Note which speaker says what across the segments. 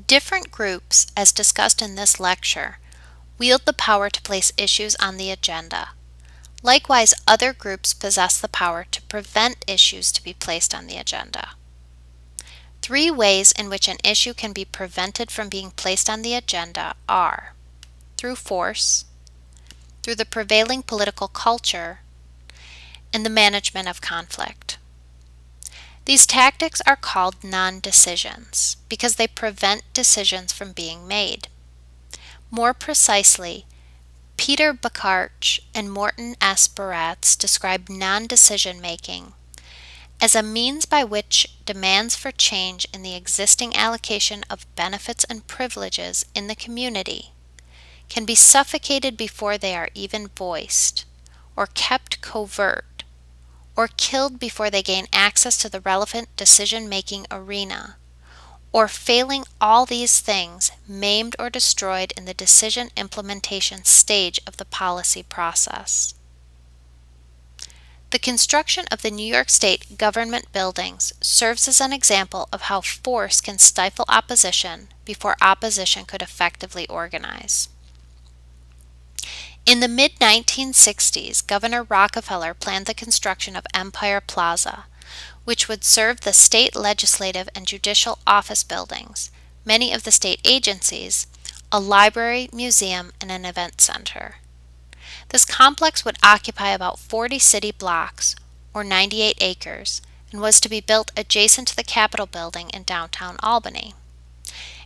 Speaker 1: Different groups, as discussed in this lecture, wield the power to place issues on the agenda. Likewise, other groups possess the power to prevent issues to be placed on the agenda. Three ways in which an issue can be prevented from being placed on the agenda are through force, through the prevailing political culture, and the management of conflict. These tactics are called non-decisions because they prevent decisions from being made. More precisely, Peter Bakarch and Morton S. Baratz describe non-decision making as a means by which demands for change in the existing allocation of benefits and privileges in the community can be suffocated before they are even voiced, or kept covert, or killed before they gain access to the relevant decision-making arena, or failing all these things, maimed or destroyed in the decision implementation stage of the policy process. The construction of the New York State government buildings serves as an example of how force can stifle opposition before opposition could effectively organize. In the mid-1960s, Governor Rockefeller planned the construction of Empire Plaza, which would serve the state legislative and judicial office buildings, many of the state agencies, a library, museum, and an event center. This complex would occupy about 40 city blocks, or 98 acres, and was to be built adjacent to the Capitol building in downtown Albany.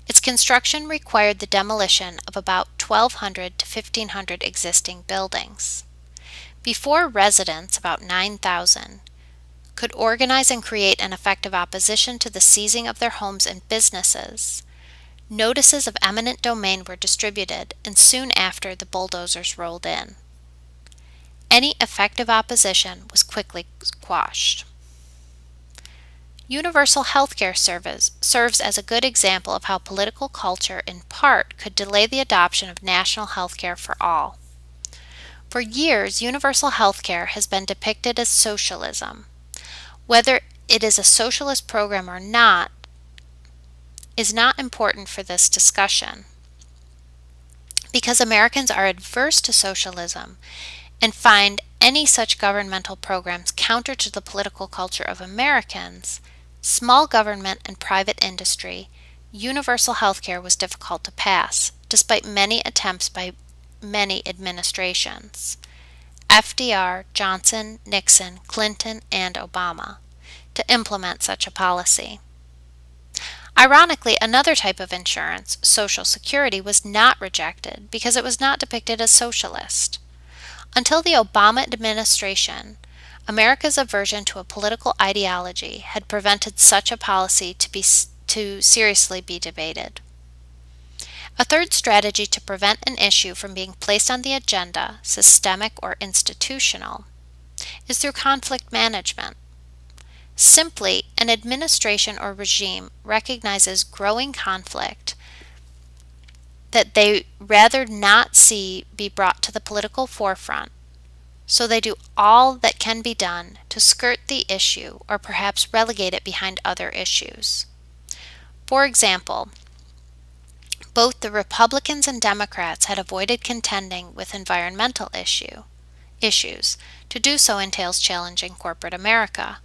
Speaker 1: Its construction required the demolition of about 1,200 to 1,500 existing buildings. Before residents, about 9,000, could organize and create an effective opposition to the seizing of their homes and businesses, notices of eminent domain were distributed, and soon after the bulldozers rolled in. Any effective opposition was quickly quashed. Universal health care serves as a good example of how political culture, in part, could delay the adoption of national health care for all. For years, universal health care has been depicted as socialism. Whether it is a socialist program or not is not important for this discussion, because Americans are adverse to socialism and find any such governmental programs counter to the political culture of Americans. Small government and private industry, universal health care was difficult to pass, despite many attempts by many administrations, FDR, Johnson, Nixon, Clinton, and Obama, to implement such a policy. Ironically, another type of insurance, Social Security, was not rejected because it was not depicted as socialist. Until the Obama administration, America's aversion to a political ideology had prevented such a policy to seriously be debated. A third strategy to prevent an issue from being placed on the agenda, systemic or institutional, is through conflict management. Simply, an administration or regime recognizes growing conflict that they rather not see be brought to the political forefront, so they do all that can be done to skirt the issue or perhaps relegate it behind other issues. For example, both the Republicans and Democrats had avoided contending with environmental issues. To do so entails challenging corporate America.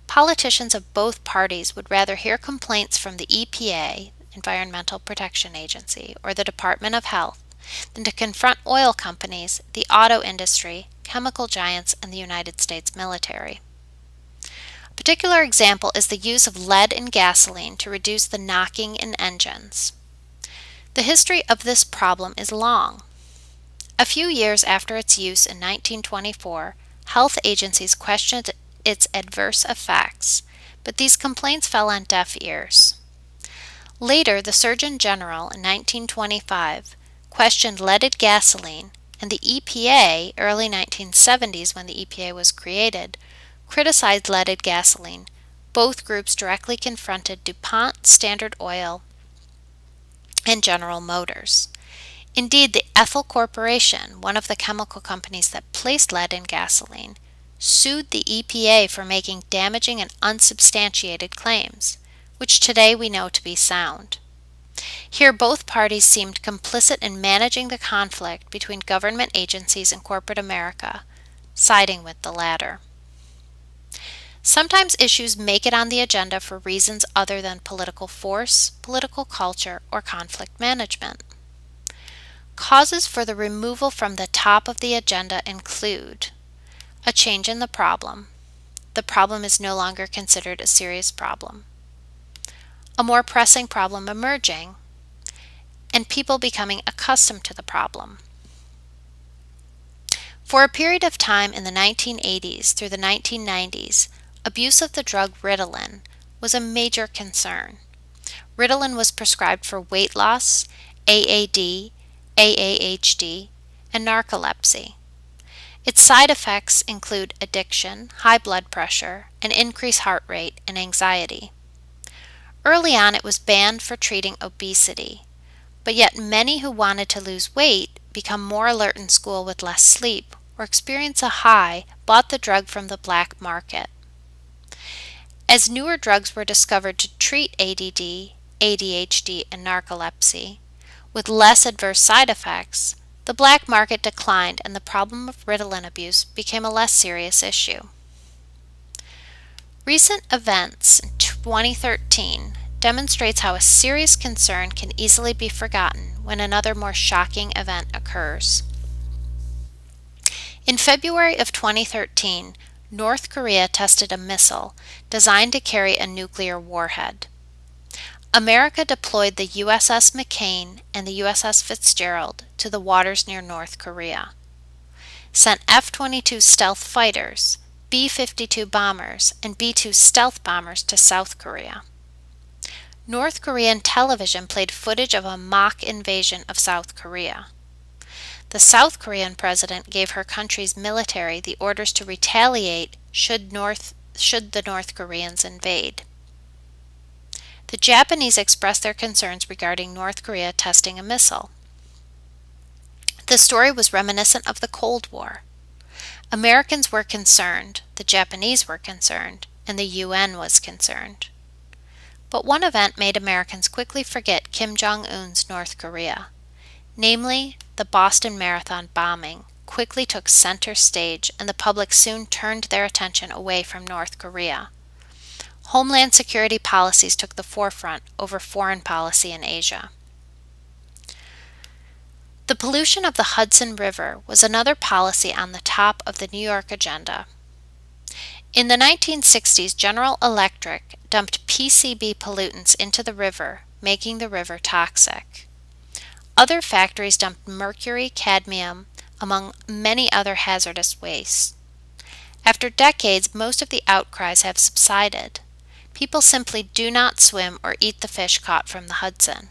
Speaker 1: Politicians of both parties would rather hear complaints from the EPA, Environmental Protection Agency, or the Department of Health than to confront oil companies, the auto industry, chemical giants, and the United States military. A particular example is the use of lead in gasoline to reduce the knocking in engines. The history of this problem is long. A few years after its use in 1924, health agencies questioned its adverse effects, but these complaints fell on deaf ears. Later, the Surgeon General in 1925 questioned leaded gasoline, and the EPA, early 1970s when the EPA was created, criticized leaded gasoline. Both groups directly confronted DuPont, Standard Oil, and General Motors. Indeed, the Ethel Corporation, one of the chemical companies that placed lead in gasoline, sued the EPA for making damaging and unsubstantiated claims, which today we know to be sound. Here, both parties seemed complicit in managing the conflict between government agencies and corporate America, siding with the latter. Sometimes issues make it on the agenda for reasons other than political force, political culture, or conflict management. Causes for the removal from the top of the agenda include a change in the problem. The problem is no longer considered a serious problem. A more pressing problem emerging, and people becoming accustomed to the problem. For a period of time in the 1980s through the 1990s, abuse of the drug Ritalin was a major concern. Ritalin was prescribed for weight loss, AAD, AAHD, and narcolepsy. Its side effects include addiction, high blood pressure, an increased heart rate, and anxiety. Early on, it was banned for treating obesity, but yet many who wanted to lose weight, become more alert in school with less sleep, or experience a high bought the drug from the black market. As newer drugs were discovered to treat ADD, ADHD, and narcolepsy, with less adverse side effects, the black market declined and the problem of Ritalin abuse became a less serious issue. Recent events in 2013 demonstrates how a serious concern can easily be forgotten when another more shocking event occurs. In February of 2013, North Korea tested a missile designed to carry a nuclear warhead. America deployed the USS McCain and the USS Fitzgerald to the waters near North Korea, sent F-22 stealth fighters, B-52 bombers, and B-2 stealth bombers to South Korea. North Korean television played footage of a mock invasion of South Korea. The South Korean president gave her country's military the orders to retaliate should the North Koreans invade. The Japanese expressed their concerns regarding North Korea testing a missile. The story was reminiscent of the Cold War. Americans were concerned, the Japanese were concerned, and the UN was concerned. But one event made Americans quickly forget Kim Jong-un's North Korea. Namely, the Boston Marathon bombing quickly took center stage and the public soon turned their attention away from North Korea. Homeland security policies took the forefront over foreign policy in Asia. The pollution of the Hudson River was another policy on the top of the New York agenda. In the 1960s, General Electric dumped PCB pollutants into the river, making the river toxic. Other factories dumped mercury, cadmium, among many other hazardous wastes. After decades, most of the outcries have subsided. People simply do not swim or eat the fish caught from the Hudson.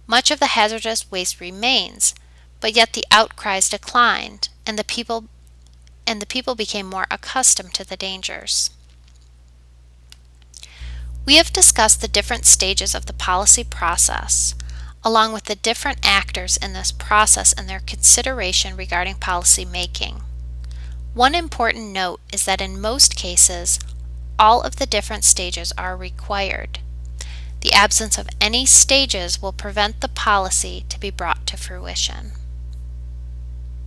Speaker 1: Much of the hazardous waste remains, but yet the outcries declined, and the people became more accustomed to the dangers. We have discussed the different stages of the policy process, along with the different actors in this process and their consideration regarding policy making. One important note is that in most cases, all of the different stages are required. The absence of any stages will prevent the policy to be brought to fruition.